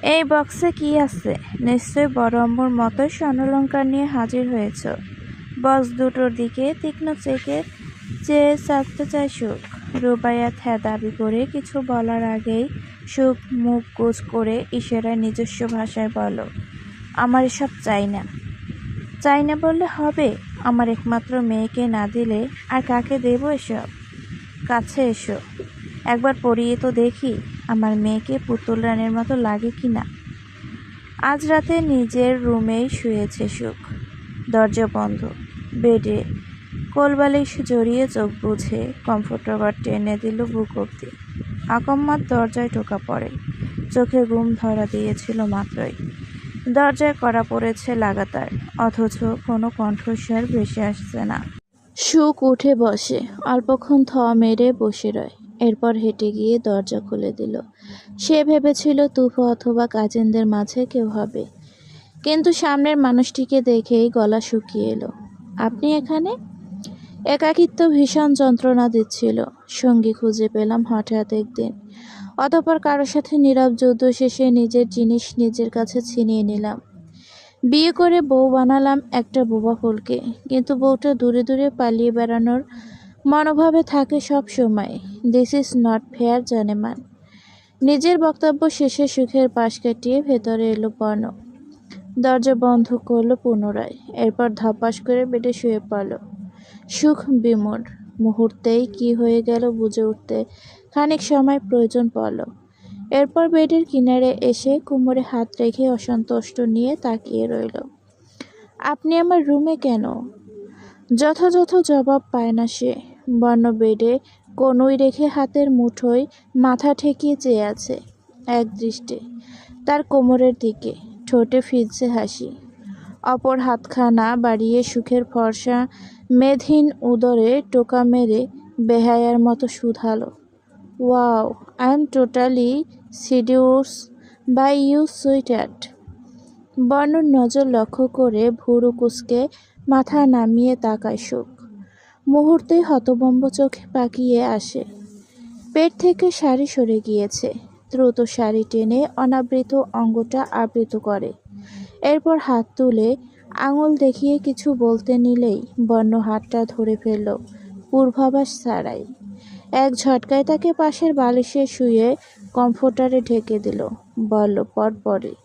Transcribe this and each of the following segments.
এই বক্সে কি আছে? নিশ্চয়ই বড় আম্মুর মতোই স্বর্ণালঙ্কার নিয়ে হাজির হয়েছ। বক্স দুটোর দিকে তীক্ষ্ণ চেকে চেয়ে চাপতে চায় সুখ। রুবাইয়াত হ্যাঁ দাবি করে কিছু বলার আগেই সুখ মুখ গোজ করে ইশারায় নিজস্ব ভাষায় বলো, আমার এসব চাই না। চাই না বললে হবে? আমার একমাত্র মেয়েকে না দিলে আর কাকে দেবো এসব? কাছে এসো, একবার পরিয়ে তো দেখি আমার মেয়েকে পুতুল রানীর মতো লাগে কি না। আজ রাতে নিজের রুমেই শুয়েছে সুখ। দরজা বন্ধ, বেডে কোলবালিশ জড়িয়ে চোখ বুঝে কমফোর্টার টেনে দিল বুক অব্দি। আকম্মার দরজায় টোকা পড়ে। চোখে ঘুম ধরা দিয়েছিল মাত্রই। দরজায় কড়া পড়েছে লাগাতার, অথচ কোনো কণ্ঠস্বর ভেসে আসছে না। সুখ উঠে বসে, অল্পক্ষণ মেরে বসে রয়। এরপর হেঁটে গিয়ে দরজা খুলে দিল। সে ভেবেছিল তুফা অথবা কাজিনদের মাঝে কেউ হবে, কিন্তু সামনের মানুষটিকে দেখেই গলা শুকিয়ে এলো। আপনি এখানে? একাকিত্ব ভীষণ যন্ত্রণা দিচ্ছিল। সঙ্গী খুঁজে পেলাম হঠাৎ একদিন, অতঃপর কারোর সাথে নীরব যুদ্ধ শেষে নিজের জিনিস নিজের কাছে ছিনিয়ে নিলাম। বিয়ে করে বউ বানালাম একটা বোবা ফুলকে, কিন্তু বউটা দূরে দূরে পালিয়ে বেড়ানোর মনোভাবে থাকে সব সময়। দিস ইজ নট ফেয়ার জানেমান। নিজের বক্তব্য শেষে সুখের পাশ কাটিয়ে ভেতরে এলো পর্ণ। দরজা বন্ধ করলো পুনরায়, এরপর ধপাস করে বেডে শুয়ে পড়ল। সুখ বিমূঢ়। মুহূর্তেই কি হয়ে গেল বুঝে উঠতে খানিক সময় প্রয়োজন পড়ল। এরপর বেডের কিনারে এসে কোমরে হাত রেখে অসন্তুষ্ট নিয়ে তাকিয়ে রইল। আপনি আমার রুমে কেন? যথাযথ জবাব পায় না সে। বর্ণ বেডে কনুই রেখে হাতের মুঠোয় মাথা ঠেকিয়ে চেয়ে আছে এক দৃষ্টে তার কোমরের দিকে, ঠোঁটে ফিরছে হাসি। অপর হাতখানা বাড়িয়ে সুখের ফর্সা মেদহীন উদরে টোকা মেরে বেহায়ার মতো শুধালো, wow, I am totally seduce by you sweetheart. বর্ণর নজর লক্ষ্য করে ভুরু কুঁচকে মাথা নামিয়ে তাকায় সুখ। মুহূর্তেই হতভম্ব চোখে পাকিয়ে আসে। পেট থেকে শাড়ি সরে গিয়েছে। দ্রুত শাড়ি টেনে অনাবৃত অঙ্গটা আবৃত করে। এরপর হাত তুলে আঙুল দেখিয়ে কিছু বলতে নিলেই বর্ণ হাতটা ধরে ফেলল পূর্বাভাস ছাড়াই। এক ঝটকায় তাকে পাশের বালিশে শুয়ে কমফোর্টারে ঢেকে দিল। বলল পরপরই,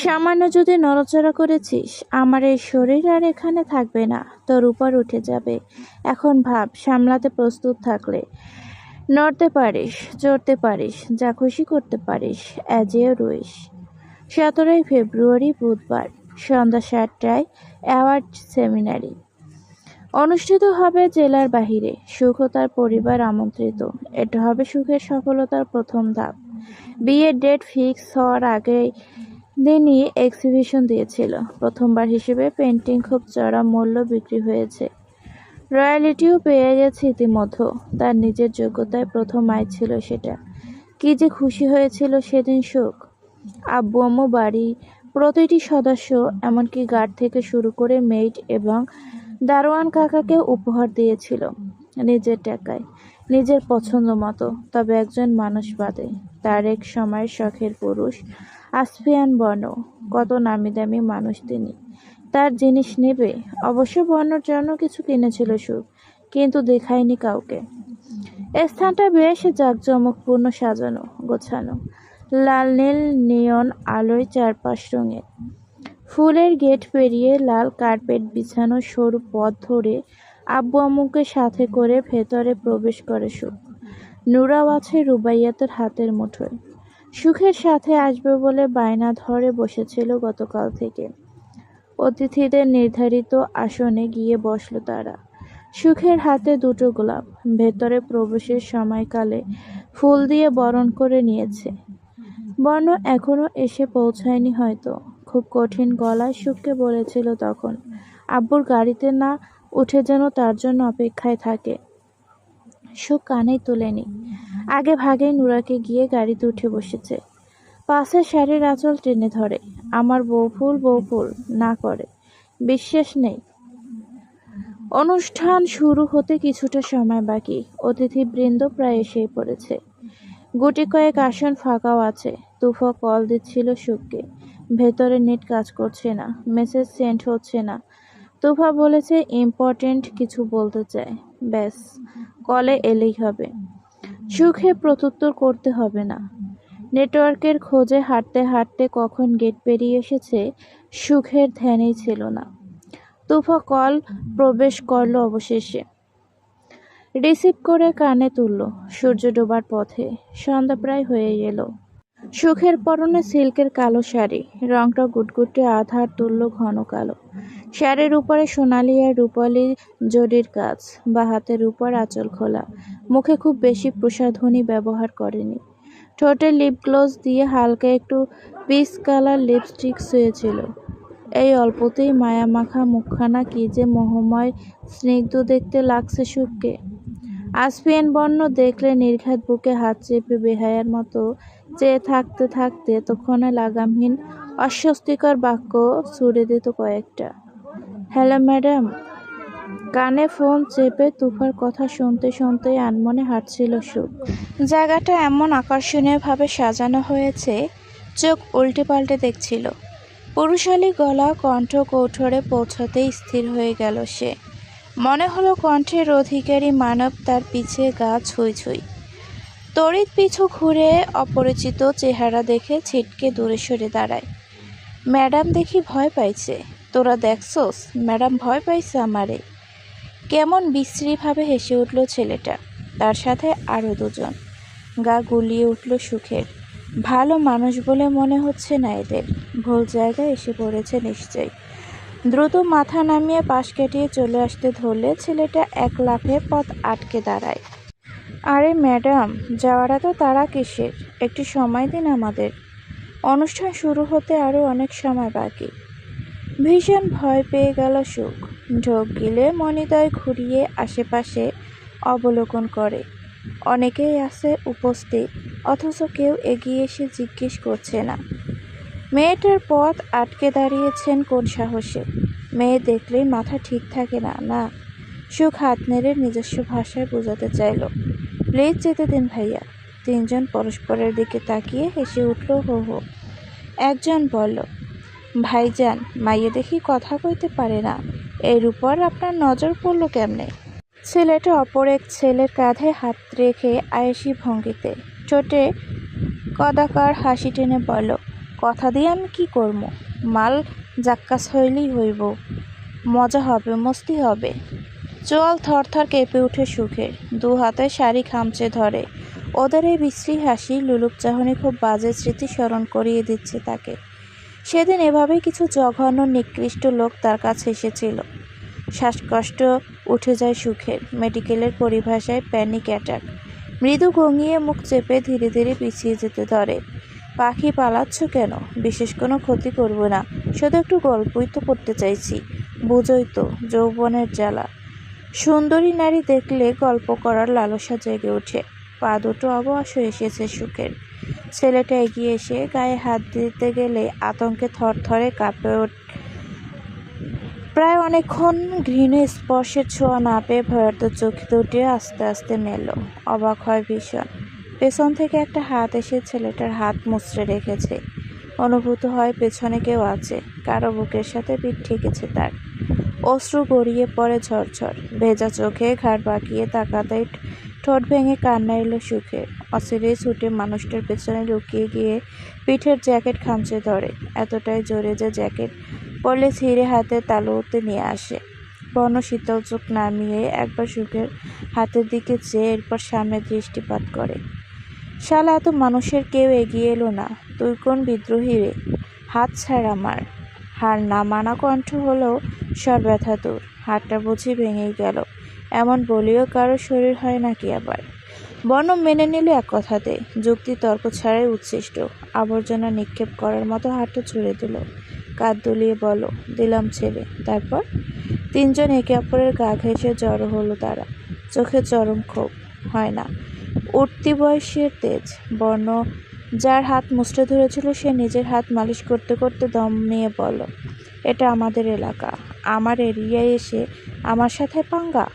সামান্য যদি নড়াচড়া করেছিস, আমার এই শরীর আর এখানে থাকবে না, তোর উপর উঠে যাবে। এখন ভাব, সামলাতে প্রস্তুত থাকলে নড়তে পারিস, চড়তে পারিস, যা খুশি করতে পারিস। As you wish. 17ই ফেব্রুয়ারি বুধবার, সন্ধ্যা 7টায় অ্যাওয়ার্ড সেমিনারি অনুষ্ঠিত হবে জেলার বাহিরে। সুখ ও তার পরিবার আমন্ত্রিত। এটা হবে সুখের সফলতার প্রথম ধাপ। বিয়ের ডেট ফিক্স হওয়ার আগেই দিনই এক্সিবিশন দিয়েছিল। প্রথমবার হিসেবে পেন্টিং খুব চড়া মূল্য বিক্রি হয়েছে। রয়্যালিটিও পেয়ে গেছে ইতিমধ্যে। তার নিজের যোগ্যতায় প্রথম আয় ছিল সেটা। কি যে খুশি হয়েছিল সেদিন সুখ। আব্বু আম্মু, বাড়ি প্রতিটি সদস্য, এমনকি গার্ড থেকে শুরু করে মেইড এবং দারোয়ান কাকাকে উপহার দিয়েছিল নিজের টাকায়, নিজের পছন্দ মতো। তবে একজন মানুষ বাদে, তার এক সময়ের শখের পুরুষ আসফিয়ান বর্ণ। কত নামি দামি মানুষ তিনি, তার জিনিস নেবে? অবশ্য বর্ণর জন্য কিছু কিনেছিল সুখ, কিন্তু দেখায়নি কাউকে। স্থানটা বেশ জাঁকজমকপূর্ণ, সাজানো গোছানো। লাল নীল নিয়ন আলোয় চারপাশ রঙের। ফুলের গেট পেরিয়ে লাল কার্পেট বিছানো সরু পথ ধরে আব্বু আম্মুকে সাথে করে ভেতরে প্রবেশ করে সুখ। নুরাও আছে রুবাইয়াতের হাতের মুঠোয়। সুখের সাথে আসবে বলে বায়না ধরে বসেছিল গতকাল থেকে। অতিথিদের নির্ধারিত আসনে গিয়ে বসল তারা। সুখের হাতে দুটো গোলাপ। ভেতরে প্রবেশের সময়কালে ফুল দিয়ে বরণ করে নিয়েছে। বর্ণ এখনো এসে পৌঁছায়নি হয়তো। খুব কঠিন গলায় সুখকে বলেছিল তখন, আব্বুর গাড়িতে না উঠে যেন তার জন্য অপেক্ষায় থাকে। সুখ কানেই তোলেনি। আগে ভাগেই নুরাকে গিয়ে গাড়িতে উঠে বসেছে। পাশের শাড়ির আঁচল টেনে ধরে। আমার বউ ফুল না করে বিশ্বাস নেই। অনুষ্ঠান শুরু হতে কিছুটা সময় বাকি। অতিথিবৃন্দ প্রায় এসেই পড়েছে। গুটি কয়েক আসন ফাঁকাও আছে। তুফা কল দিচ্ছিল সুখকে। ভেতরে নেট কাজ করছে না, মেসেজ সেন্ড হচ্ছে না। তুফা বলেছে ইম্পর্টেন্ট কিছু বলতে চায়। ব্যাস, কলে এলেই হবে। সুখে প্রত্যুত্তর করতে হবে না। নেটওয়ার্কের খোঁজে হাঁটতে হাঁটতে কখন গেট পেরিয়ে এসেছে সুখের ধ্যানেই ছিল না। তুফা কল প্রবেশ করল অবশেষে। রিসিভ করে কানে তুলল। সূর্য ডোবার পথে, সন্ধ্যা প্রায় হয়ে এলো। সুখের পরনে সিল্কের কালো শাড়ি, রংটা গুটগুটে আধার তুল্য ঘন কালো। শাড়ির উপরে সোনালি আর রূপালি জরির কাজ, বা হাতের উপর আঁচল খোলা। মুখে খুব বেশি প্রসাধনী ব্যবহার করেনি। ঠোঁটে লিপ গ্লস দিয়ে হালকা একটু পিচ কালার লিপস্টিক ছুঁয়েছিল। এই অল্পতেই মায়ামাখা মুখখানা কি যে মোহময় স্নিগ্ধ দেখতে লাগছে সুখকে। আসপিয়ান বর্ণ দেখলে নির্ঘাত বুকে হাত চেপে বেহায়ার মতো চেয়ে থাকতে থাকতে তখনে লাগামহীন অস্বস্তিকর বাক্য ছুড়ে দিত কয়েকটা। Hello madam. কানে ফোন চেপে তুফার কথা শুনতে শুনতেই আনমনে হাঁটছিল সুখ। জায়গাটা এমন আকর্ষণীয়ভাবে সাজানো হয়েছে, চোখ উল্টে পাল্টে দেখছিল। পুরুষালী গলা কণ্ঠ কৌঠরে পৌঁছাতেই স্থির হয়ে গেল সে। মনে হলো কণ্ঠের অধিকারী মানব তার পিছে গা ছুঁই ছুঁই। তড়িৎ পিছু ঘুরে অপরিচিত চেহারা দেখে ছিটকে দূরে সরে দাঁড়ায়। ম্যাডাম দেখি ভয় পাইছে। তোরা দেখছস? ম্যাডাম ভয় পাইছে আমারে। কেমন বিশ্রীভাবে হেসে উঠল ছেলেটা। তার সাথে আরও দুজন। গা গুলিয়ে উঠল সুখের। ভালো মানুষ বলে মনে হচ্ছে না এদের। ভুল জায়গায় এসে পড়েছে নিশ্চয়ই। দ্রুত মাথা নামিয়ে পাশ কাটিয়ে চলে আসতে ধরলে ছেলেটা এক লাফে পথ আটকে দাঁড়ায়। আরে ম্যাডাম, যাওয়ার এত তাড়া কিসের? একটু সময় দিন আমাদের। অনুষ্ঠান শুরু হতে আরও অনেক সময় বাকি। ভীষণ ভয় পেয়ে গেল সুখ। ঢোক গিলে মনিদয় ঘুরিয়ে আশেপাশে অবলোকন করে। অনেকেই আছে উপস্থিত, অথচ কেউ এগিয়ে এসে জিজ্ঞেস করছে না মেয়েটার পথ আটকে দাঁড়িয়েছেন কোন সাহসে। মেয়ে দেখলেই মাথা ঠিক থাকে না। না, সুখ হাত নেড়ে নিজস্ব ভাষায় বোঝাতে চাইল, প্লিজ যেতে দিন ভাইয়া। তিনজন পরস্পরের দিকে তাকিয়ে হেসে উঠল হো হো। একজন বলল, ভাইজান, মাইয়ে দেখি কথা কইতে পারে না, এর উপর আপনার নজর পড়ল কেমনে? ছেলেটা অপর এক ছেলের কাঁধে হাত রেখে আয়েশি ভঙ্গিতে ঠোঁটে কদাকার হাসি টেনে বলল, কথা দিয়ে আমি কি করব? মাল জাক্কাস হইলেই হইব। মজা হবে, মস্তি হবে। চোয়াল থরথর কেঁপে উঠে সুখের। দু হাতে শাড়ি খামচে ধরে। ওদের এই বিশ্রী হাসি লুলুক চাহনি খুব বাজে স্মৃতি স্মরণ করিয়ে দিচ্ছে তাকে। সেদিন এভাবেই কিছু জঘন্য নিকৃষ্ট লোক তার কাছে এসেছিল। শ্বাসকষ্ট উঠে যায় সুখের। মেডিকেলের পরিভাষায় প্যানিক অ্যাটাক। মৃদু গঙিয়ে মুখ চেপে ধীরে ধীরে পিছিয়ে যেতে ধরে। পাখি পালাচ্ছ কেন? বিশেষ কোনো ক্ষতি করব না, শুধু একটু গল্পই তো করতে চাইছি। বুঝোই তো, যৌবনের জ্বালা। সুন্দরী নারী দেখলে গল্প করার লালসা জেগে ওঠে। পা দুটো অবশ হয়ে এসেছে সুখের। ছেলেটা এগিয়ে এসে গায়ে হাত দিতে গেলে আতঙ্কে থরথরে কাঁপে প্রায় অনেকক্ষণ ঘৃণ স্পর্শের ছোঁয়া না পেয়ে ভয়ার্ত চোখ দুটি আস্তে আস্তে মেলল। অবাক হয় ভীষণ। পেছন থেকে একটা হাত এসে ছেলেটার হাত মুচড়ে রেখেছে। অনুভূত হয় পেছনে কেউ আছে, কারো বুকের সাথে পিঠ ঠেকেছে তার। অশ্রু গড়িয়ে পড়ে ঝরঝর। ভেজা চোখে ঘাড় বাঁকিয়ে তাকাতেই ঠোঁট ভেঙে কান্না এলো সুখের। অচিরেই ছুটে মানুষটার পেছনে লুকিয়ে গিয়ে পিঠের জ্যাকেট খামচে ধরে, এতটাই জোরে যে জ্যাকেট পরলে ছিঁড়ে হাতে তালুতে নিয়ে আসে। বর্ণ শীতল চোখ নামিয়ে একবার সুখের হাতের দিকে চেয়ে এরপর সামনে দৃষ্টিপাত করে। শালা, এত মানুষের কেউ এগিয়ে এলো না। তুই কোন বিদ্রোহী রে? হাত ছাড় আমার। হার না মানা কণ্ঠ হলেও স্বর ব্যথা দূর। হাতটা বুঝি ভেঙেই গেল, এমন বলিও কারো শরীর হয় নাকি আবার? বর্ণ মেনে নিল এক কথাতে, যুক্তি তর্ক ছাড়াই উচ্ছিষ্ট আবর্জনা নিক্ষেপ করার মতো হাতটা ছুঁড়ে দিল। কাঁধ দুলিয়ে বলল, দিলাম ছেড়ে। তারপর তিনজন একে অপরের গা ঘেঁষে জড়ো হলো তারা। চোখে চরম ক্ষোভ, হয় না উঠতি বয়সের তেজ। বর্ণ যার হাত মুচড়ে ধরেছিল সে নিজের হাত মালিশ করতে করতে দম নিয়ে বলল, এটা আমাদের এলাকা, আমার এরিয়ায় এসে আমার সাথে পাঙ্গা?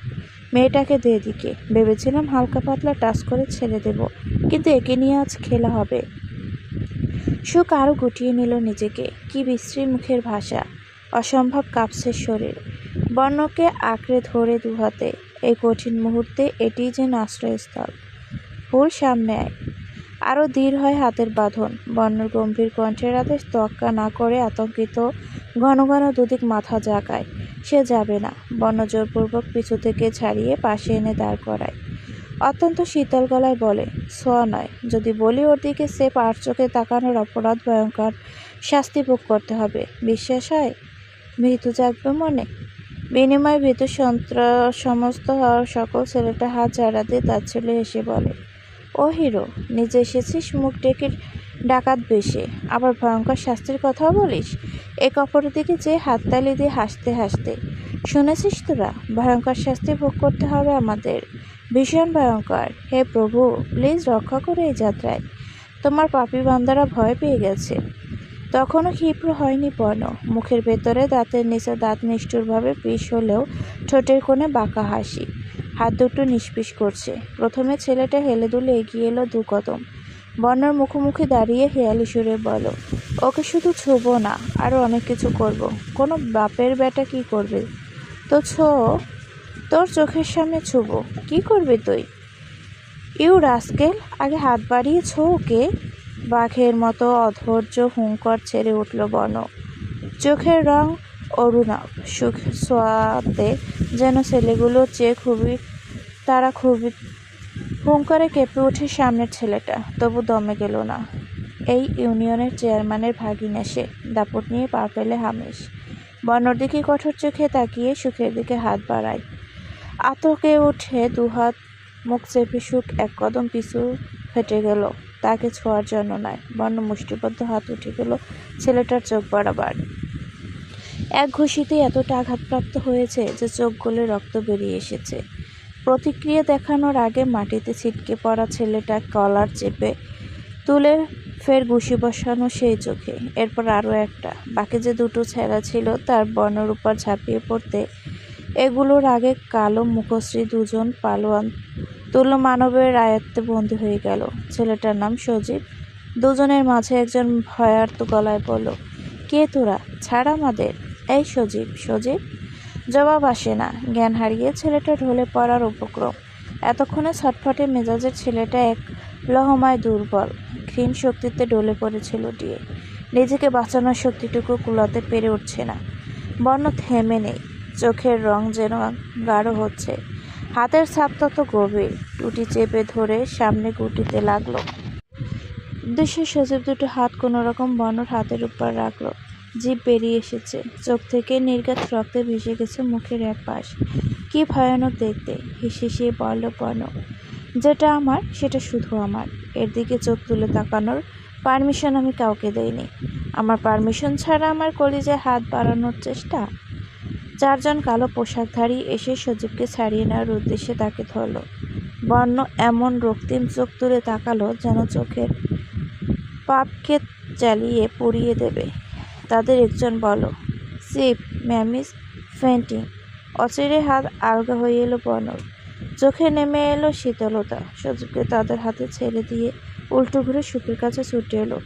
মেয়েটাকে দে দিকে। ভেবেছিলাম হালকা পাতলা টাচ করে ছেড়ে দেব, কিন্তু একে নিয়ে আজ খেলা হবে। সুখ আরও গুটিয়ে নিল নিজেকে। কি বিশ্রী মুখের ভাষা, অসম্ভব কাঁপছে শরীর। বর্ণকে আঁকড়ে ধরে দুহাতে। এই কঠিন মুহূর্তে এটিই যেন আশ্রয়স্থল। ফুল সামনে আয়। আরও দৃঢ় হয় হাতের বাঁধন। বর্ণর গম্ভীর কণ্ঠের আদেশ তোয়াক্কা না করে আতঙ্কিত ঘন ঘন দুদিক মাথা জাগায়। সে যাবে না। বর্ণ জোরপূর্বক পিছু থেকে ছাড়িয়ে পাশে এনে দাঁড় করায়। অত্যন্ত শীতল গলায় বলে, ছোঁয়া নয়। যদি বলি ওর দিকে সে আর চোখে তাকানোর অপরাধ ভয়ঙ্কর শাস্তি ভোগ করতে হবে। বিশ্বাস হয়? ভীতু জাগবে মনে। বিনিময়ে ভীতু সমস্ত হওয়ার সকল ছেলেটা হাত ঝাড়া দিয়ে তাচ্ছিল্য হেসে বলে, ও হিরো, নিজে এসেছিস মুখ ডেকে ডাকাত বেশে, আবার ভয়ঙ্কর শাস্তির কথাও বলিস। এক অপরের দিকে যে হাততালি দিয়ে হাসতে হাসতে। শুনেছিস তোরা? ভয়ঙ্কর শাস্তি ভোগ করতে হবে আমাদের, ভীষণ ভয়ঙ্কর। হে প্রভু, প্লিজ রক্ষা করে এই যাত্রায়। তোমার পাপী বান্দারা ভয় পেয়ে গেছে। তখনও ক্ষিপ্র হয়নি বর্ণ। মুখের ভেতরে দাঁতের নিচে দাঁত নিষ্ঠুরভাবে পিস হলেও ঠোঁটের কোণে বাঁকা হাসি। হাত দুটো নিষ্পিস করছে। প্রথমে ছেলেটা হেলে দুলে এগিয়ে এলো 2 কদম। বর্ণর মুখোমুখি দাঁড়িয়ে হেয়ালি সুরে বলল, ওকে শুধু ছুঁবো না, আরও অনেক কিছু করব। কোনো বাপের বেটা কি করবে? তো তোর চোখের সামনে ছুঁবো। কি করবি তুই? ইউ রাস্কেল, আগে হাত বাড়িয়ে ছো ওকে। বাঘের মতো অধৈর্য হুঙ্কার ছেড়ে উঠল বর্ণ। চোখের রং অরুণাভ। সুখ ছোঁয়াতে যেন ছেলেগুলোর চেয়ে তারা খুবই হুঙ্কারে কেঁপে ওঠে সামনের ছেলেটা। তবু দমে গেল না। এই ইউনিয়নের চেয়ারম্যানের ভাগিনা সে। দাপট নিয়ে পা ফেলে হামেশ। বর্ণর দিকে কঠোর চোখে তাকিয়ে সুখের দিকে হাত বাড়ায়। আতকে উঠে দুহাত মুখ চেপে সুখ 1 কদম পিছু হেঁটে গেল। তাকে ছোঁয়ার জন্য নয়। বর্ণ মুষ্টিবদ্ধ হাত উঠে গেল ছেলেটার চোখ বরাবর। এক ঘুষিতেই এতটা আঘাতপ্রাপ্ত হয়েছে যে চোখ গলে রক্ত বেরিয়ে এসেছে। প্রতিক্রিয়া দেখানোর আগে মাটিতে ছিটকে পড়া ছেলেটা কলার চেপে তুলে ফের ঘুষি বসানো সেই চোখে। এরপর আরও একটা। বাকি যে 2টো ছেঁড়া ছিল তার বর্ণর উপর ঝাঁপিয়ে পড়তে এগুলোর আগে কালো মুখশ্রী 2জন পালোয়ান তুল্য মানবের আয়ত্তে বন্দী হয়ে গেল। ছেলেটার নাম সজীব। 2জনের মাঝে একজন ভয়ার্ত গলায় বলল, কে তোরা? ছাড় আমাদের। এই সজীব। সজীব জবাব আসে না। জ্ঞান হারিয়ে ছেলেটা ঢলে পড়ার উপক্রম। এতক্ষণে ছটফটে মেজাজের ছেলেটা এক লহমায় দুর্বল ক্ষীণ শক্তিতে ডলে পড়েছিল ডিয়ে। নিজেকে বাঁচানোর শক্তিটুকু কুলাতে পেরে উঠছে না। বর্ণ থেমে নেই। চোখের রং যেন গাঢ় হচ্ছে। হাতের ছাপ তত গভীর। টুটি চেপে ধরে সামনে গুটিতে লাগলো। উদ্দেশ্যে সজীব 2টো হাত কোনোরকম বর্ণর হাতের উপর রাখল। জিভ বেরিয়ে এসেছে। চোখ থেকে নির্ঘাত রক্তে ভেসে গেছে মুখের এক পাশ। কি ভয়ানক দেখতে। হিসিয়ে বলল বর্ণ, যেটা আমার সেটা শুধু আমার। এর দিকে চোখ তুলে তাকানোর পারমিশন আমি কাউকে দেইনি। আমার পারমিশন ছাড়া আমার কলিজায় হাত বাড়ানোর চেষ্টা। 4জন কালো পোশাকধারী এসে সজীবকে ছাড়িয়ে নেওয়ার উদ্দেশ্যে তাকে ধরল। বর্ণ এমন রক্তিম চোখ তুলে তাকালো যেন চোখের পাপকে জ্বালিয়ে পুড়িয়ে দেবে। তাদের একজন বলল, চিফ, ম্যাম ইজ ফেন্টিং। অচিরে হাত আলগা হয়ে এলো বর্ণর। চোখে নেমে এলো শীতলতা। সজীবকে তাদের হাতে ছেড়ে দিয়ে উল্টো ঘুরে সুখের কাছে ছুটে এলো।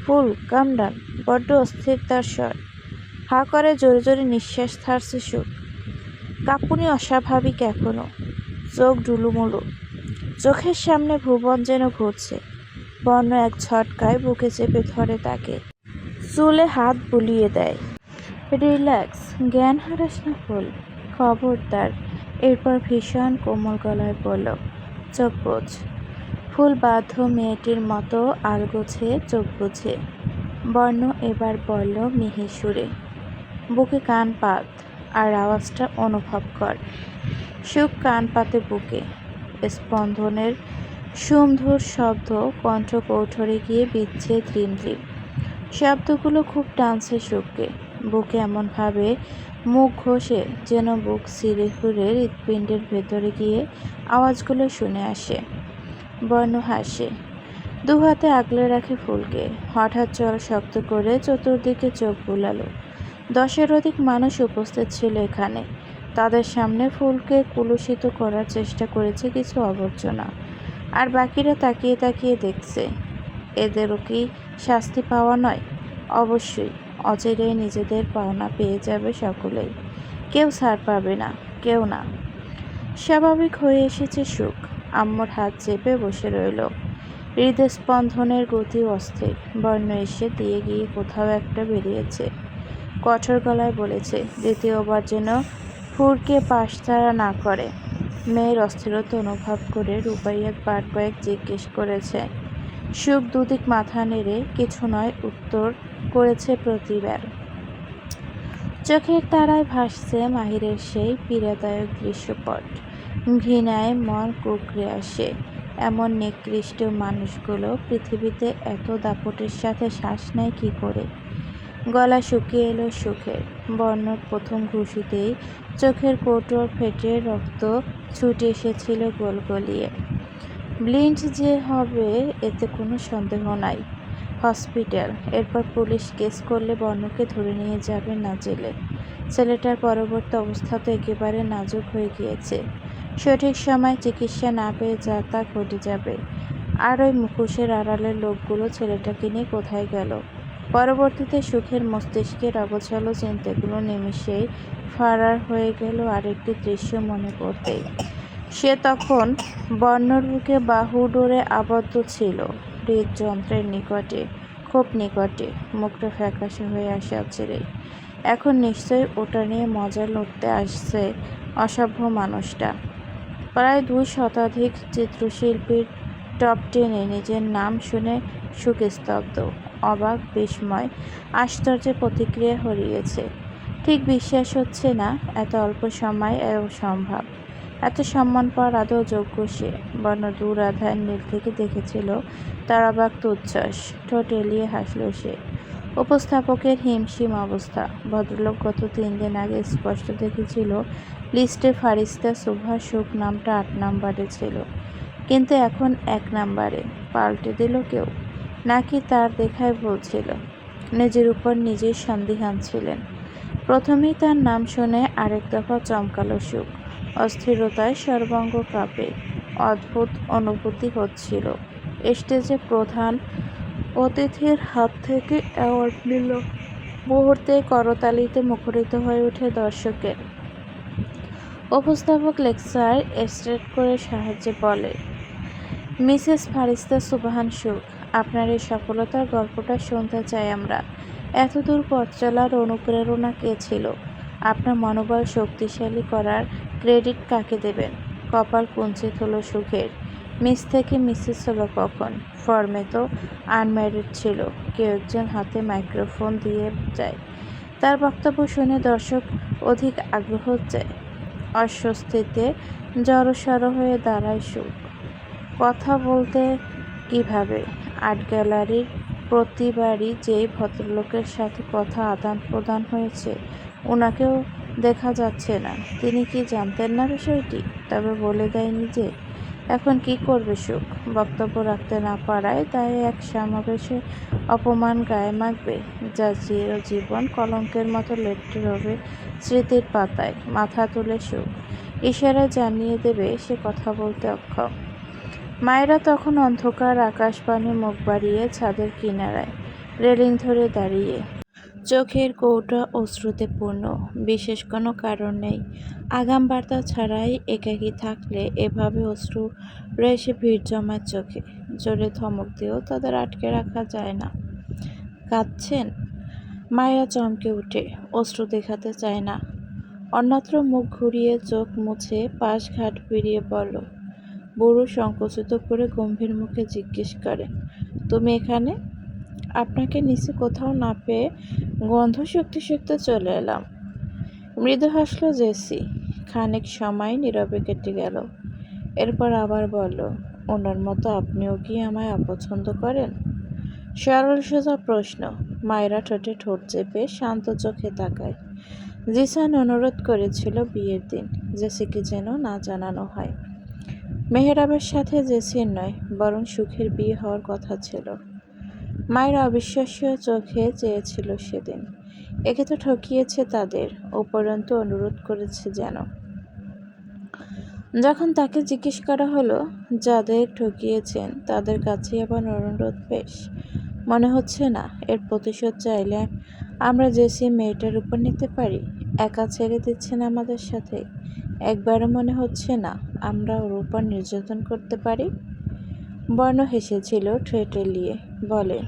ফুল, কাম ডান। বড্ড অস্থির তার স্বর। হা করে জোরে জোরে নিঃশ্বাস ছাড়ছে সুখ। কাঁপুনি অস্বাভাবিক এখনো। চোখ ডুলুমুলু। চোখের সামনে ভুবন যেন ঘুরছে। বর্ণ এক ঝটকায় বুকে চেপে ধরে তাকে। চুলে হাত বুলিয়ে দেয়। রিল্যাক্স, জ্ঞান হারাস না ফুল, খবরদার। এরপর ভীষণ কোমল গলায় বলল, চোখ বোঝ। ফুল বাধ্য মেয়েটির মতো আলগোছে চোখ বুঝে। বর্ণ এবার বলল মিহি সুরে, বুকে কান পাত আর আওয়াজটা অনুভব কর। সুখ কান পাতে বুকে। স্পন্দনের সুমধুর শব্দ কণ্ঠ কৌঠরে গিয়ে বিচ্ছে ধ্রিম ধ্রিম। শব্দগুলো খুব টানছে সুখকে। বুকে এমনভাবে মুখ ঘষে যেন বুক চিরে ঘুরে হৃৎপিণ্ডের ভেতরে গিয়ে আওয়াজগুলো শুনে আসে। বর্ণ হাসে। 2 হাতে আগলে রাখে ফুলকে। হঠাৎ চল শক্ত করে চতুর্দিকে চোখ বুলালো। 10-এর অধিক মানুষ উপস্থিত ছিল এখানে। তাদের সামনে ফুলকে কুলুষিত করার চেষ্টা করেছে কিছু আবর্জনা। আর বাকিরা তাকিয়ে তাকিয়ে দেখছে। এদেরও কি শাস্তি পাওয়া নয়? অবশ্যই। অচিরেই নিজেদের পাওনা পেয়ে যাবে সকলেই। কেউ ছাড় পাবে না, কেউ না। স্বাভাবিক হয়ে এসেছে সুখ। আম্মুর হাত চেপে বসে রইল। হৃদস্পন্দনের গতি অস্থির। বর্ণ এসে দিয়ে গিয়ে কোথাও একটা বেরিয়েছে। কঠোর গলায় বলেছে, দ্বিতীয়বার যেন ফুরকে পাশ ছাড়া না করে। মেয়ের অস্থিরতা অনুভব করে রুবাইয়া বার কয়েক জিজ্ঞেস করেছে। সুখ দুদিক মাথা নেড়ে কিছু নয় উত্তর করেছে প্রতিবার। চোখের তারায় ভাসছে মাহিরের সেই পীড়াদায়ক দৃশ্যপট। ঘৃণায় মন কুঁকড়ে আসে। এমন নিকৃষ্ট মানুষগুলো পৃথিবীতে এত দাপটের সাথে শ্বাস নেয় কী করে? গলা শুকিয়ে এলো সুখের। বর্ণর প্রথম ঘুষিতেই চোখের কোটর ফেটে রক্ত ছুটে এসেছিল গলগলিয়ে। ব্লিন্ড যে হবে এতে কোনো সন্দেহ নাই। হসপিটাল, এরপর পুলিশ কেস করলে বর্ণকে ধরে নিয়ে যাবে না জেলে। ছেলেটার পরবর্তী অবস্থা তো একেবারে নাজুক হয়ে গিয়েছে। সঠিক সময় চিকিৎসা না পেয়ে যা তা ঘটে যাবে। আর ওই মুখোশের আড়ালের লোকগুলো ছেলেটাকে নিয়ে কোথায় গেল? পরবর্তীতে সুখের মস্তিষ্কের অগোছালো চিন্তাগুলো নিমেষেই ফারার হয়ে গেল আরেকটি দৃশ্য মনে পড়তেই। সে তখন বর্ণর বুকে বাহুডোরে আবদ্ধ ছিল, হৃদযন্ত্রের নিকটে, খুব নিকটে। মুখটা ফ্যাকাশে হয়ে আসে অচিরেই। এখন নিশ্চয়ই ওটা নিয়ে মজা লুটতে আসছে অসভ্য মানুষটা। প্রায় 2 শতাধিক চিত্রশিল্পীর টপ 10-এ নিজের নাম শুনে সুখ স্তব্ধ, অবাক, বিস্ময়, আশ্চর্যের প্রতিক্রিয়া হারিয়েছে। ঠিক বিশ্বাস হচ্ছে না এত অল্প সময় সম্ভব। এত সম্মান পাওয়ার আদৌ যোগ্য সে। বর্ণ দূর আধার নীল থেকে দেখেছিল তার অবাক উচ্ছ্বাস। ঠোঁট এলিয়ে হাসল সে। উপস্থাপকের হিমশিম অবস্থা। ভদ্রলোক গত 3 দিন আগে স্পষ্ট দেখেছিল লিস্টে ফারিস্তা সুভাষ সুখ নামটা 8 নম্বরে ছিল, কিন্তু এখন 1 নম্বরে। পাল্টে দিল কেউ, নাকি তার দেখায় ভুল ছিল? নিজের উপর নিজেই সন্দিহান ছিলেন। প্রথমেই তার নাম শুনে আরেক দফা চমকালো সুখ। অস্থিরতায় সর্বাঙ্গ কাঁপে। অদ্ভুত অনুভূতি হচ্ছিল। স্টেজে প্রধান অতিথির হাত থেকে অ্যাওয়ার্ড নিল। মুহূর্তে করতালিতে মুখরিত হয়ে ওঠে দর্শকের। উপস্থাপক লেকচার স্টার্ট করে সাহায্যে বলে, মিসেস ফারিস্তা সুবহান সুখ, আপনার এই সফলতার গল্পটা শুনতে চাই আমরা। এতদূর পথ চলার অনুপ্রেরণা কে ছিল? আপনার মনোবল শক্তিশালী করার ক্রেডিট কাকে দেবেন? কপাল কুঞ্চিত হলো সুখের। মিস থেকে মিসেস হলো কখন? ফর্মে তো আনম্যারিড ছিল। কেউ একজন হাতে মাইক্রোফোন দিয়ে যায়। তার বক্তব্য শুনে দর্শক অধিক আগ্রহ চায়। অস্বস্তিতে জড়সড় হয়ে দাঁড়ায় সুখ। কথা বলতে কিভাবে? আর্ট গ্যালারির প্রতিবারই যেই ভদ্রলোকের সাথে কথা আদান প্রদান হয়েছে ওনাকেও দেখা যাচ্ছে না। তিনি কি জানতেন না বিষয়টি? তবে বলে দেয়নি যে? এখন কি করবে সুখ? বক্তব্য রাখতে না পারায় দায়ে এক সমাবেশে অপমান গায়ে মাখবে, যা চিরজীবন কলঙ্কের মতো লেপ্টে রবে স্মৃতির পাতায়। মাথা তুলে সুখ ইশারায় জানিয়ে দেবে সে কথা বলতে অক্ষম। মায়েরা তখন অন্ধকার আকাশপানে মুখ বাড়িয়ে ছাদের কিনারায় রেলিং ধরে দাঁড়িয়ে। চোখের কৌটা অশ্রুতে পূর্ণ। বিশেষ কোনো কারণ নেই। আগাম বার্তা ছাড়াই একাকী থাকলে এভাবে অশ্রু রয়েছে ভিড় জমায় চোখে। জোরে ধমক দিয়েও তাদের আটকে রাখা যায় না। কাঁদছেন? মায়েরা চমকে উঠে। অশ্রু দেখাতে চায় না। অন্যত্র মুখ ঘুরিয়ে চোখ মুছে পাশ ঘাট পেরিয়ে বলল। বুড়ো সংকুচিত করে গম্ভীর মুখে জিজ্ঞেস করে, তুমি এখানে? আপনাকে নিচে কোথাও না পেয়ে গন্ধ শুকতে শুকতে চলে এলাম। মৃদু হাসল জেসি। খানিক সময় নীরবে কেটে গেল। এরপর আবার বলল, ওনার মতো আপনিও কি আমায় অপছন্দ করেন? সরল সোজা প্রশ্ন। মায়েরা ঠোঁটে ঠোঁট চেপে শান্ত চোখে তাকায়। জিসান অনুরোধ করেছিল বিয়ের দিন জেসিকে যেন না জানানো হয়। মেহরাবের সাথে জেসির নয়, বরং সুখের বিয়ে হওয়ার কথা ছিল। মায়ের অবিশ্বাস্য চোখে চেয়েছিল সেদিন। একে তো ঠকিয়েছে তাদের, উপরন্তু অনুরোধ করেছে যেন। যখন তাকে জিজ্ঞেস করা হলো যাদের ঠকিয়েছেন তাদের কাছে আবার অনুরোধ পেশ, মনে হচ্ছে না এর প্রতিশোধ চাইলে আমরা জেসি মেয়েটার উপর নিতে পারি? একা ছেড়ে দিচ্ছেন আমাদের সাথে? একবারও মনে হচ্ছে না আমরা ওর উপর নির্যাতন করতে পারি? বর্ণ হেসেছিল ঠোঁট এলিয়ে বলে,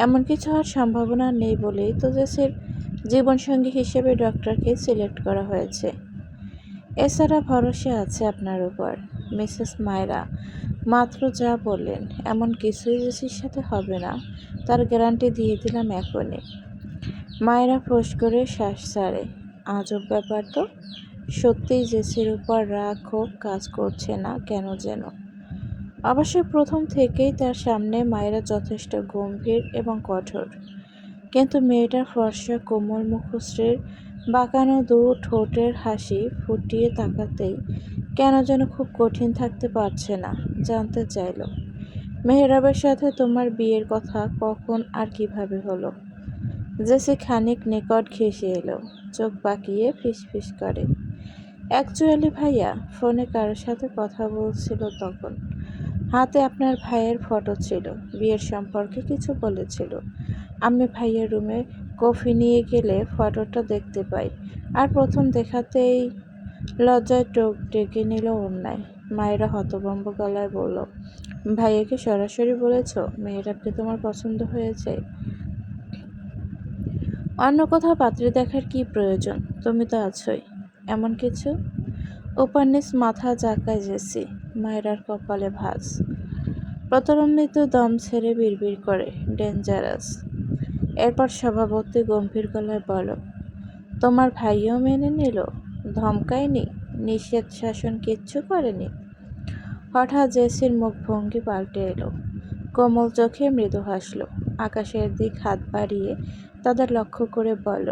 এমন কিছু হওয়ার সম্ভাবনা নেই বলেই তো জেসির জীবনসঙ্গী হিসেবে ডক্টরকে সিলেক্ট করা হয়েছে। এছাড়া ভরসা আছে আপনার উপর। মিসেস মায়রা মাত্র যা বললেন এমন কিছুই জেসির সাথে হবে না, তার গ্যারান্টি দিয়ে দিলাম এখনই। মায়েরা ফোঁস করে শ্বাস ছাড়ে। আজব ব্যাপার তো, সত্যিই জেসির উপর রাগ ক্ষোভ কাজ করছে না কেন যেন। অবশ্য প্রথম থেকেই তার সামনে মায়েরা যথেষ্ট গম্ভীর এবং কঠোর, কিন্তু মেয়েটার ফর্সা কোমল মুখশ্রীর বাঁকানো দু ঠোঁটের হাসি ফুটিয়ে তাকাতেই কেন যেন খুব কঠিন থাকতে পারছে না। জানতে চাইল, মেহরাবের সাথে তোমার বিয়ের কথা কখন আর কিভাবে হলো? জেসি খানিক নিকট ঘেঁষে এলো, চোখ বাঁকিয়ে ফিসফিস করে, অ্যাকচুয়ালি ভাইয়া ফোনে কারোর সাথে কথা বলছিল তখন। হাতে আপনার ভাইয়ের ফটো ছিল, বিয়ের সম্পর্কে কিছু বলেছিল। আমি ভাইয়ের রুমে কফি নিয়ে গেলে ফটোটা দেখতে পাই, আর প্রথম দেখাতেই লজ্জায় চোখ ডেকে নিল অন্যায়। মায়েরা হতভম্ব গলায় বলল, ভাইয়াকে সরাসরি বলেছ মেয়েটাকে তোমার পছন্দ হয়েছে? অন্য কোথাও পাত্রী দেখার কি প্রয়োজন? তুমি তো আছোই। এমন কিছু? উপন্যাস মাথা জাকায় জেসি। মায়েরার কপালে ভাঁজ। প্রতরম্বিত দম ছেড়ে বিড়বিড় করে, ডেঞ্জারাস। এরপর স্বভাবতই গম্ভীর গলায় বলো, তোমার ভাইও মেনে নিল? ধমকায়নি? নিষেধ শাসন কিচ্ছু করেনি? হঠাৎ জেসির মুখভঙ্গি পাল্টে এলো। কোমল চোখে মৃদু হাসল। আকাশের দিক হাত বাড়িয়ে তাদের লক্ষ্য করে বলল,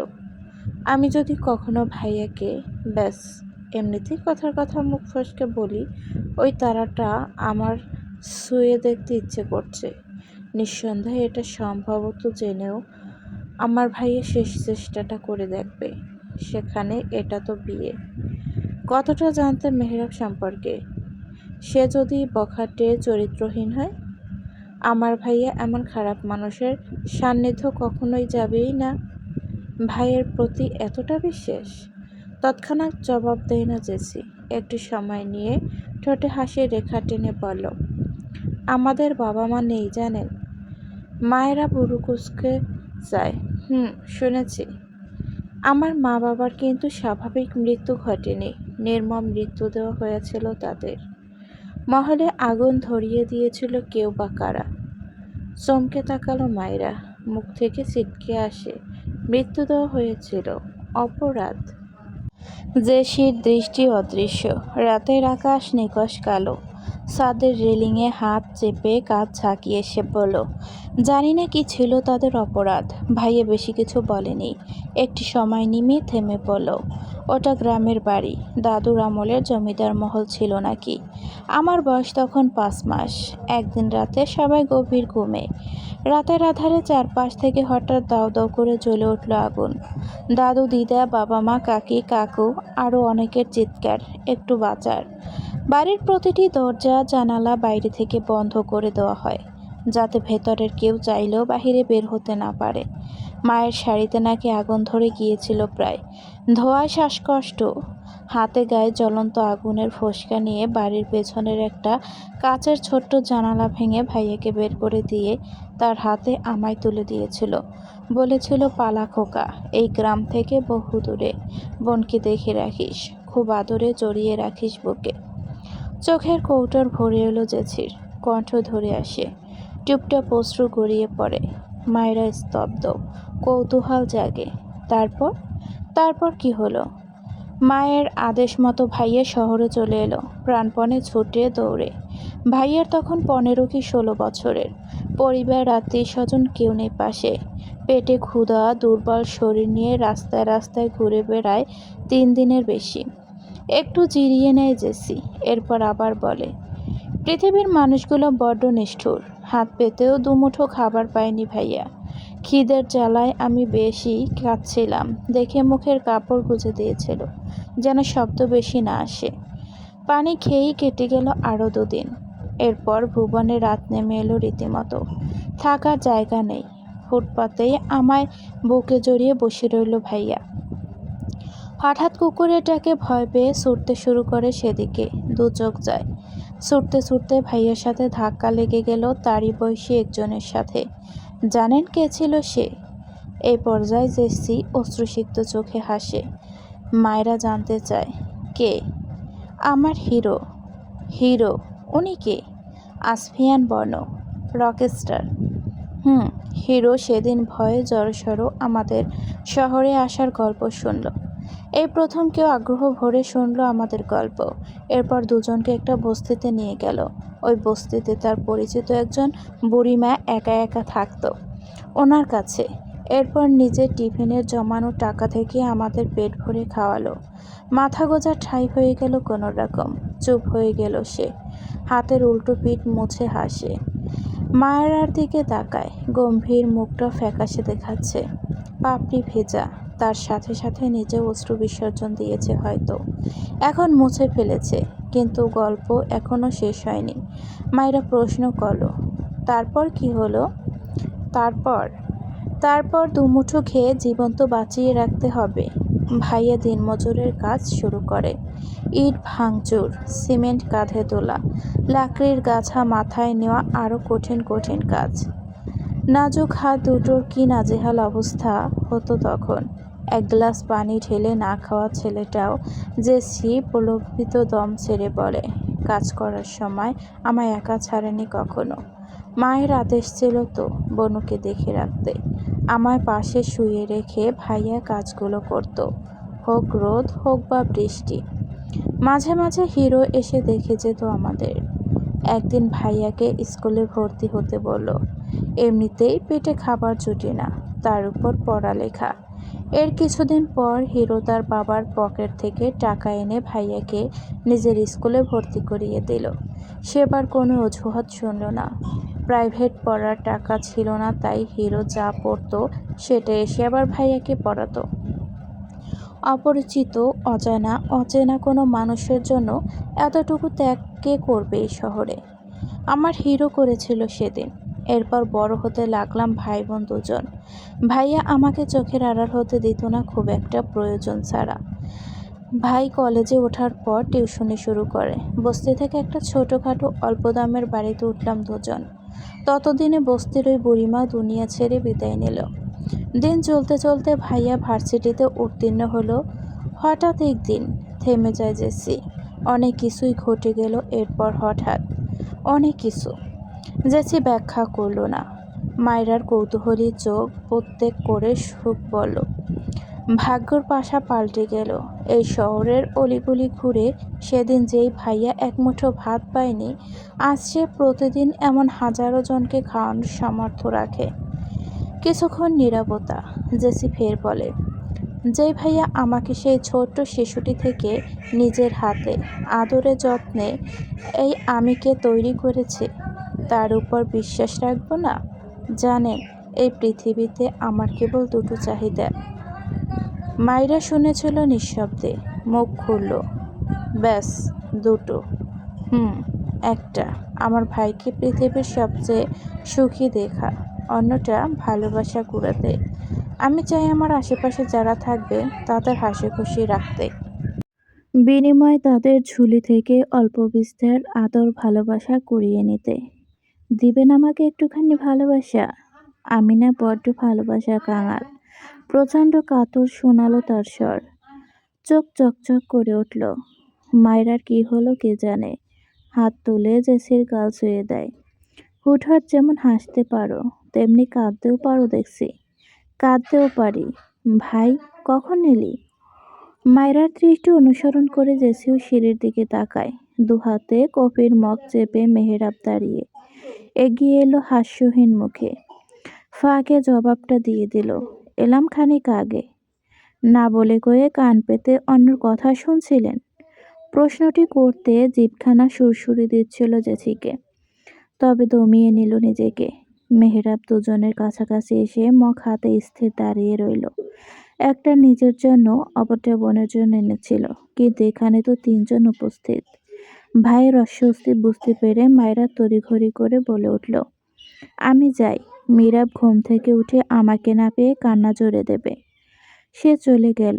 আমি যদি কখনো ভাইয়াকে ব্যাস এমনিতেই কথার কথা মুখ ফসকে বলি, ওই তারাটা আমার ছুঁয়ে দেখতে ইচ্ছে করছে। নিঃসন্দেহে এটা সম্ভবত জেনেও আমার ভাইয়া শেষ চেষ্টাটা করে দেখবে। সেখানে এটা তো বিয়ে। কতটা জানতে মেহরাব সম্পর্কে? সে যদি বখাটে চরিত্রহীন হয়? আমার ভাইয়া এমন খারাপ মানুষের সান্নিধ্য কখনোই যাবেই না। ভাইয়ের প্রতি এতটা বিশ্বাস? তৎক্ষণাৎ জবাব দেয় না জেসি। একটু সময় নিয়ে ঠোঁটে হাসির রেখা টেনে বলল, আমাদের বাবা মা নেই জানেন? মায়েরা বুড়ো কুঁচকে যায়। শুনেছি। আমার মা বাবার কিন্তু স্বাভাবিক মৃত্যু ঘটেনি, নির্মম মৃত্যু দেওয়া হয়েছিল তাদের। মহলে আগুন ধরিয়ে দিয়েছিল কেউ বা কারা। চমকে তাকালো মায়েরা, মুখ থেকে ছিটকে আসে, মৃত্যু দেওয়া হয়েছিল। অপরাধ? জেসির দৃষ্টি অদৃশ্য। রাতের আকাশ নিকষ কালো। ছাদের রেলিংয়ে হাত চেপে কাঁধ ঝাঁকিয়ে সে বলল, জানি না কি ছিল তাদের অপরাধ। ভাইয়া বেশি কিছু বলেনি। একটি সময় নিমে থেমে পড়ল। ওটা গ্রামের বাড়ি, দাদুর আমলের জমিদার মহল ছিল নাকি। আমার বয়স তখন 5 মাস। একদিন রাতে সবাই গভীর ঘুমে। রাতের আধারে চারপাশ থেকে হঠাৎ দাউ দাউ করে জ্বলে উঠল আগুন। দাদু, দিদা, বাবা মা, কাকি, কাকু, আরও অনেকের চিৎকার, একটু বাঁচার। বাড়ির প্রতিটি দরজা জানালা বাইরে থেকে বন্ধ করে দেওয়া হয়, যাতে ভেতরের কেউ চাইলেও বাহিরে বের হতে না পারে। মায়ের শাড়িতে নাকি আগুন ধরে গিয়েছিল প্রায়। ধোঁয়ায় শ্বাসকষ্ট। হাতে গায়ে জ্বলন্ত আগুনের ফোসকা নিয়ে বাড়ির পেছনের একটা কাচের ছোট্ট জানালা ভেঙে ভাইয়াকে বের করে দিয়ে তার হাতে আমায় তুলে দিয়েছিল। বলেছিল, পালা খোকা, এই গ্রাম থেকে বহু দূরে। বোনকে দেখে রাখিস, খুব আদরে জড়িয়ে রাখিস বুকে। চোখের কৌটোর ভরে এলো জেসির, কণ্ঠ ধরে আসে, টুপটাপ অশ্রু গড়িয়ে পড়ে। মায়েরা স্তব্ধ, কৌতূহল জাগে। তারপর? তারপর কি হলো? মায়ের আদেশ মতো ভাইয়া শহরে চলে এলো, প্রাণপণে ছুটে দৌড়ে। ভাইয়ার তখন 15 কি 16 বছরের। পরিবার, আত্মীয় স্বজন কেউ নেই পাশে। পেটে ক্ষুধা, দুর্বল শরীর নিয়ে রাস্তায় রাস্তায় ঘুরে বেড়ায় 3 দিনের বেশি। একটু জিরিয়ে নেয় জেসি, এরপর আবার বলে, পৃথিবীর মানুষগুলো বড্ড নিষ্ঠুর। হাত পেতেও দুমুঠো খাবার পায়নি ভাইয়া। খিদের জ্বালায় আমি বেশি কাঁদছিলাম দেখে মুখের কাপড় গুঁজে দিয়েছিল, যেন শব্দ বেশি না আসে। পানি খেয়েই কেটে গেল আরও 2 দিন। এরপর ভুবনে রাত নেমে এলো রীতিমতো। থাকার জায়গা নেই। ফুটপাতেই আমায় বুকে জড়িয়ে বসে রইল ভাইয়া। হঠাৎ কুকুরের ডাকে ভয় পেয়ে ছুটতে শুরু করে সেদিকে। 2 চোখ যায়। ছুটতে ছুটতে ভাইয়ার সাথে ধাক্কা লেগে গেল তারই বয়সী একজনের সাথে। জানেন কে ছিল সে? এই পর্যায়ে জেসি অশ্রুসিক্ত চোখে হাসে। মায়েরা জানতে চায়, কে? আমার হিরো। হিরো? উনি কে? আসফিয়ান বনো, রকস্টার। হিরো সেদিন ভয়ে জড়সড় আমাদের শহরে আসার গল্প শুনল। এই প্রথম কেউ আগ্রহ ভরে শুনল আমাদের গল্প। এরপর দুজনকে একটা বস্তিতে নিয়ে গেল। ওই বস্তিতে তার পরিচিত একজন বুড়িমা একা একা থাকতো ওনার কাছে। এরপর নিজের টিফিনের জমানো টাকা থেকে আমাদের পেট ভরে খাওয়ালো। মাথা গোঁজা ঠাই হয়ে গেল কোনো রকম। চুপ হয়ে গেল সে। হাতের উল্টো পিঠ মুছে হাসে। মায়েরার দিকে তাকায়। গম্ভীর মুখটা ফ্যাকাশে দেখাচ্ছে। পাপড়ি ভেজা। তার সাথে সাথে নিজেও অশ্রু বিসর্জন দিয়েছে হয়তো। এখন মুছে ফেলেছে। কিন্তু গল্প এখনো শেষ হয়নি। মায়েরা প্রশ্ন করলো, তারপর কি হলো? তারপর তারপর দুমুঠো খেয়ে জীবন তো বাঁচিয়ে রাখতে হবে। ভাইয়া দিনমজুরের কাজ শুরু করে। ইট ভাঙচুর, সিমেন্ট কাঁধে তোলা, লাকড়ির গাছা মাথায় নেওয়া, আরও কঠিন কঠিন কাজ। নাজুক হাত দুটোর কি নাজেহাল অবস্থা হতো তখন। 1 গ্লাস পানি ঢেলে না খাওয়া ছেলেটাও জেসি প্রলোভিত দম ছেড়ে বলে, কাজ করার সময় আমায় একা ছাড়েনি কখনো। মায়ের আদেশ ছিল তো বনুকে দেখে রাখতে। আমায় পাশে শুয়ে রেখে ভাইয়া কাজগুলো করত, হোক রোদ হোক বা বৃষ্টি। মাঝে মাঝে হিরো এসে দেখে যেত আমাদের। একদিন ভাইয়াকে স্কুলে ভর্তি হতে বলল। এমনিতেই পেটে খাবার জুটে না, তার উপর পড়ালেখা। এর কিছুদিন পর হিরো তার বাবার পকেট থেকে টাকা এনে ভাইয়াকে নিজের স্কুলে ভর্তি করিয়ে দিল। সেবার কোনো অজুহাত শুনল না। প্রাইভেট পড়ার টাকা ছিল না, তাই হিরো যা পড়তো সেটা এসে আবার ভাইয়াকে পড়াতো। অপরিচিত, অচেনা কোনো মানুষের জন্য এতটুকু ত্যাগ কে করবে এই শহরে? আমার হিরো করেছিল সেদিন। এরপর বড় হতে লাগলাম ভাই বোন 2জন। ভাইয়া আমাকে চোখের আড়াল হতে দিত না খুব একটা প্রয়োজন ছাড়া। ভাই কলেজে ওঠার পর টিউশনি শুরু করে। বস্তি থেকে একটা ছোটোখাটো অল্প দামের বাড়িতে উঠলাম 2জন। ততদিনে বস্তির ওই বুড়িমা দুনিয়া ছেড়ে বিদায় নিল। দিন চলতে চলতে ভাইয়া ভার্সিটিতে উত্তীর্ণ হলো। হঠাৎ একদিন থেমে যায় জেসি। অনেক কিছুই ঘটে গেল এরপর হঠাৎ। অনেক কিছু। জেসি ব্যাখ্যা করল না। মায়রার কৌতূহলী চোখ প্রত্যেক করে সুখ বলল, ভাগ্যর পাশা পাল্টে গেল। এই শহরের অলিগলি ঘুরে সেদিন যেই ভাইয়া একমুঠো ভাত পায়নি, আজ সে প্রতিদিন এমন হাজারো জনকে খাওয়ানোর সামর্থ্য রাখে। কিছুক্ষণ নীরবতা। জেসি ফের বলে, যেই ভাইয়া আমাকে সেই ছোট্ট শিশুটি থেকে নিজের হাতে আদরে যত্নে এই আমিকে তৈরি করেছে, তার উপর বিশ্বাস রাখবো না? জানেন, এই পৃথিবীতে আমার কেবল 2টো চাহিদা। মাইরা শুনেছিল নিঃশব্দে। মুখ খুলল, ব্যাস 2টো। একটা আমার ভাইকে পৃথিবীর সবচেয়ে সুখী দেখা, অন্যটা ভালোবাসা কুড়াতে। আমি চাই আমার আশেপাশে যারা থাকবে তাদের হাসি খুশি রাখতে, বিনিময়ে তাদের ঝুলি থেকে অল্প বিস্তর আদর ভালোবাসা কুড়িয়ে নিতে। দিবেন আমাকে একটুখানি ভালোবাসা? আমি না বড্ড ভালোবাসা কাঙাল। প্রচণ্ড কাতর শোনালো তার স্বর। চোখ চকচক করে উঠল। মায়রার কি হলো কে জানে। হাত তুলে জেসির গাল ছুঁয়ে দেয়। হুটহাট যেমন হাসতে পারো তেমনি কাঁদতেও পারো দেখছি। কাঁদতেও পারি। ভাই, কখন এলি? মায়রার দৃষ্টি অনুসরণ করে জেসিও সিঁড়ির দিকে তাকায়। 2 হাতে কফির মগ চেপে মেহেরাব দাঁড়িয়ে। এগিয়ে এলো হাস্যহীন মুখে। ফাঁকে জবাবটা দিয়ে দিল, এলাম খানিক আগে। না বলে কয়ে কান পেতে অন্যর কথা শুনছিলেন? প্রশ্নটি করতে জিভখানা সুরসুরি দিচ্ছিল জেসিকে। তবে দমিয়ে নিল নিজেকে। মেহেরাব 2জনের কাছাকাছি এসে মগ হাতে স্থির দাঁড়িয়ে রইল। একটা নিজের জন্য, অপরটা বোনের জন্য এনেছিল, কিন্তু এখানে তো 3জন উপস্থিত। ভাইয়ের অস্বস্তি বুঝতে পেরে মায়েরা তড়িঘড়ি করে বলে উঠল, আমি যাই। মীরাব ঘুম থেকে উঠে আমাকে না পেয়ে কান্না জোরে দেবে। সে চলে গেল।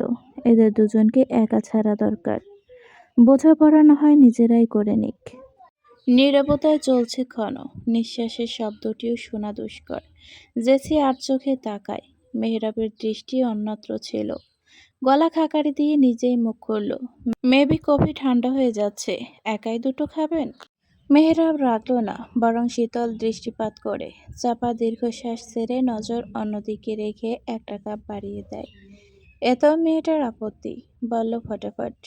এদের দুজনকে একা ছাড়া দরকার। বোঝাপড়া না হয় নিজেরাই করে নিক। নীরবতায় চলছে ক্ষণ। নিঃশ্বাসের শব্দটিও শোনা দুষ্কর। জেসি আর চোখে তাকায়। মেহরাবের দৃষ্টি অন্যত্র ছিল। গলা খাকারি দিয়ে নিজেই মুখ খুলল, মেবি কফি ঠান্ডা হয়ে যাচ্ছে, একাই দুটো খাবেন? মেহরাব রাগল না, বরং শীতল দৃষ্টিপাত করে চাপা দীর্ঘশ্বাস ছেড়ে নজর অন্যদিকে রেখে একটা কাপ বাড়িয়ে দেয়। এতেও মেয়েটার আপত্তি, বলল ফটাফট,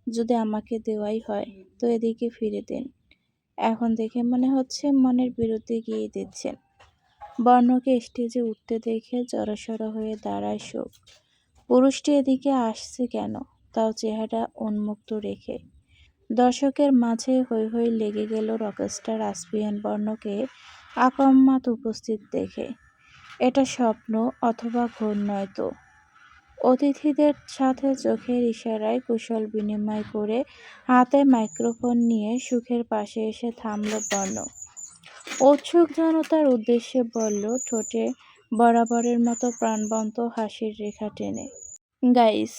যদি আমাকে দেওয়াই হয় তো এদিকে ফিরে দিন। এখন দেখে মনে হচ্ছে মনের বিরুদ্ধে গিয়ে দিচ্ছেন। বর্ণকে স্টেজে উঠতে দেখে জড়সড় হয়ে দাঁড়ায় সুখ। পুরুষটি এদিকে আসছে কেন, তাও চেহারা উন্মুক্ত রেখে। দর্শকের মাঝে হৈ হৈ লেগে গেল রকস্টার আসফিয়ান বর্ণকে আকস্মাৎ উপস্থিত দেখে। এটা স্বপ্ন অথবা ঘোর নয় তো। অতিথিদের সাথে চোখের ইশারায় কুশল বিনিময় করে হাতে মাইক্রোফোন নিয়ে সুখের পাশে এসে থামল বর্ণ। উৎসুক জনতার উদ্দেশ্যে বলল, ঠোঁটে বরাবরের মতো প্রাণবন্ত হাসির রেখা টেনে, guys,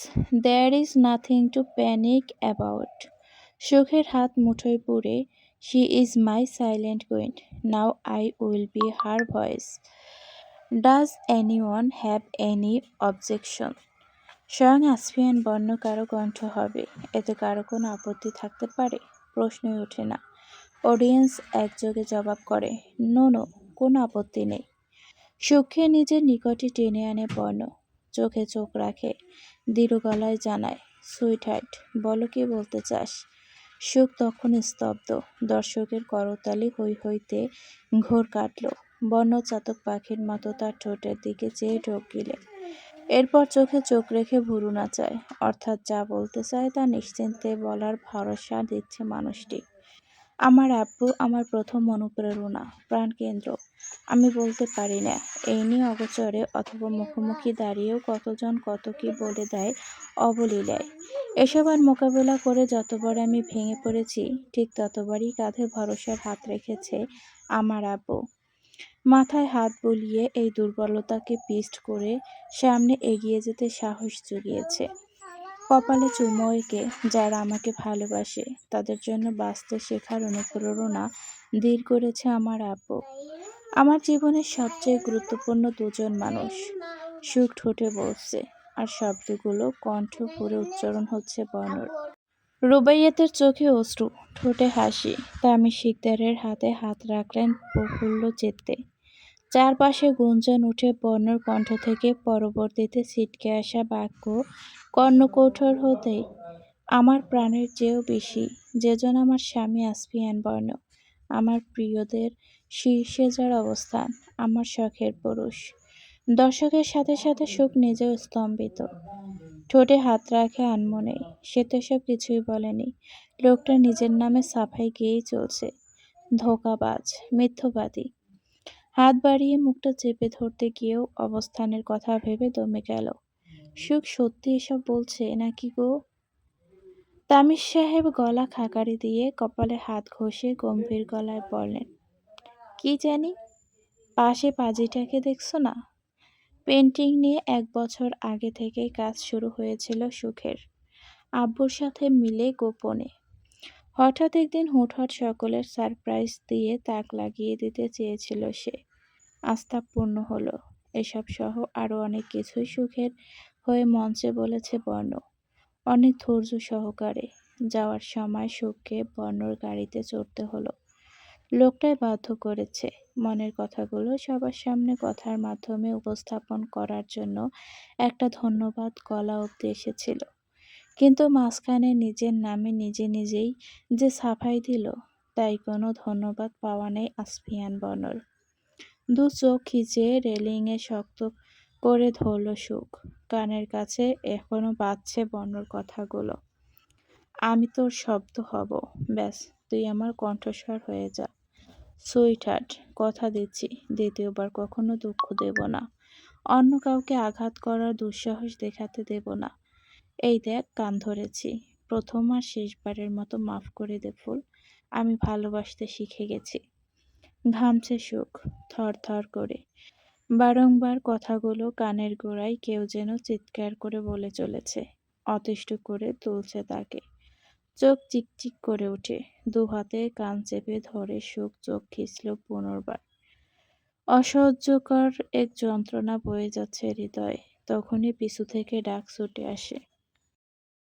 there is nothing to panic about. সুখের হাত মুঠোয় পুরে, she is my silent queen, now I will be her voice. Does anyone have any objection? স্বয়ং আসফিয়ান বর্ণ কারো কণ্ঠ হবে, এতে কারো কোনো আপত্তি থাকতে পারে? প্রশ্নই ওঠে না। অডিয়েন্স একযোগে জবাব করে, নো নো, কোনো আপত্তি নেই। সুখকে নিজের নিকটে টেনে আনে বর্ণ, চোখে চোখ রাখে, দৃঢ় গলায় জানায়, সুইট হার্ট, বলো কি বলতে চাস? সুখ তখন স্তব্ধ। দর্শকের করতালি হৈ হইতে ঘোর কাটল। বর্ণ চাতক পাখির মতো তার ঠোঁটের দিকে চেয়ে ঢোক গিলে। এরপর চোখে চোখ রেখে ভুরু নাচায়, অর্থাৎ যা বলতে চায় তা নিশ্চিন্তে বলার ভরসা দিচ্ছে মানুষটি। আমার আব্বু আমার প্রথম অনুপ্রেরণা, প্রাণকেন্দ্র। আমি বলতে পারি না, এই নিয়ে অগোচরে অথবা মুখোমুখি দাঁড়িয়েও কতজন কত কি বলে দেয় অবলীলায়। এসবের মোকাবেলা করে যতবার আমি ভেঙে পড়েছি, ঠিক ততবারই কাঁধে ভরসার হাত রেখেছে আমার আব্বু। মাথায় হাত বুলিয়ে এই দুর্বলতাকে পিষ্ট করে সামনে এগিয়ে যেতে সাহস জুগিয়েছে। কপালে চুমো এঁকে যারা আমাকে ভালোবাসে তাদের জন্য বাঁচতে শেখার অনুপ্রেরণা দৃঢ় করেছে আমার আব্বু। আমার জীবনের সবচেয়ে গুরুত্বপূর্ণ দুজন মানুষ। সুখ ঠোঁটে বলছে, আর শব্দগুলো কণ্ঠ পুরে উচ্চারণ হচ্ছে বর্ণর। রুবাইয়াতের চোখে অশ্রু, ঠোঁটে হাসি। তামিম শিকদারের হাতে হাত রাখলেন প্রফুল্ল চিত্তে। চারপাশে গুঞ্জন উঠে বর্ণর কণ্ঠ থেকে পরবর্তীতে ছিটকে আসা বাক্য কর্ণকৌঠর হতেই, আমার প্রাণের চেয়েও বেশি যেজন আমার স্বামী আসফিয়ান বর্ণ, আমার প্রিয়দের শীর্ষে যার অবস্থান, আমার শখের পুরুষ। দর্শকের সাথে সাথে সুখ নিজেও স্তম্ভিত। ঠোঁটে হাত রাখে আনমনেই, সে তো সব কিছুই বলেনি। লোকটা নিজের নামে সাফাই গেয়েই চলছে। ধোঁকাবাজ, মিথ্যবাদী। হাত বাড়িয়ে মুখটা চেপে ধরতে গিয়েও অবস্থানের কথা ভেবে দমে গেল। সুখ সত্যি এসব বলছে নাকি গো? তামিম সাহেব গলা খাকারি দিয়ে কপালে হাত ঘষে গম্ভীর গলায় বললেন, কি জানি। পাশে পাজিটাকে দেখছো না? পেন্টিং নিয়ে 1 বছর আগে থেকেই কাজ শুরু হয়েছিল সুখের, আব্বুর সাথে মিলে গোপনে। হঠাৎ একদিন হুটহাট সকলের সারপ্রাইজ দিয়ে তাক লাগিয়ে দিতে চেয়েছিল সে। আস্থা পূর্ণ হলো। এসব সহ আরও অনেক কিছুই সুখের হয়ে মঞ্চে বলেছে বর্ণ, অনেক ধৈর্য সহকারে। যাওয়ার সময় সুখকে বর্ণর গাড়িতে চড়তে হলো। লোকটাই বাধ্য করেছে। মনের কথাগুলো সবার সামনে কথার মাধ্যমে উপস্থাপন করার জন্য একটা ধন্যবাদ গলা অবধি এসেছিল। কিন্তু মাঝখানে নিজের নামে নিজে নিজেই যে সাফাই দিল, তাই কোনো ধন্যবাদ পাওয়া নেই আসফিয়ান বর্ণর। দু চোখ খিচে রেলিংয়ে শক্ত করে ধরল সুখ। কানের কাছে এখনো বাজছে বর্ণর কথাগুলো। আমি তোর শব্দ হব, ব্যাস তুই আমার কণ্ঠস্বর হয়ে যা। সুইট হার্ট, কথা দিচ্ছি দ্বিতীয়বার কখনো দুঃখ দেব না। অন্য কাউকে আঘাত করার দুঃসাহস দেখাতে দেব না। এই দেখ, কান ধরেছি, প্রথম আর শেষবারের মতো মাফ করে দে ফুল। আমি ভালোবাসতে শিখে গেছি। ঘামছে সুখ, থরথর করে। বারংবার কথাগুলো কানের গোড়ায় কেউ যেন চিৎকার করে বলে চলেছে। অতিষ্ঠ করে তুলছে তাকে। চোখ চিকচিক করে ওঠে। দুহাতে কান চেপে ধরে সুখ চোখ খিঁচল পুনর্বার। অসহ্যকর এক যন্ত্রণা বয়ে যাচ্ছে হৃদয়ে। তখনই পিছু থেকে ডাক ছুটে আসে।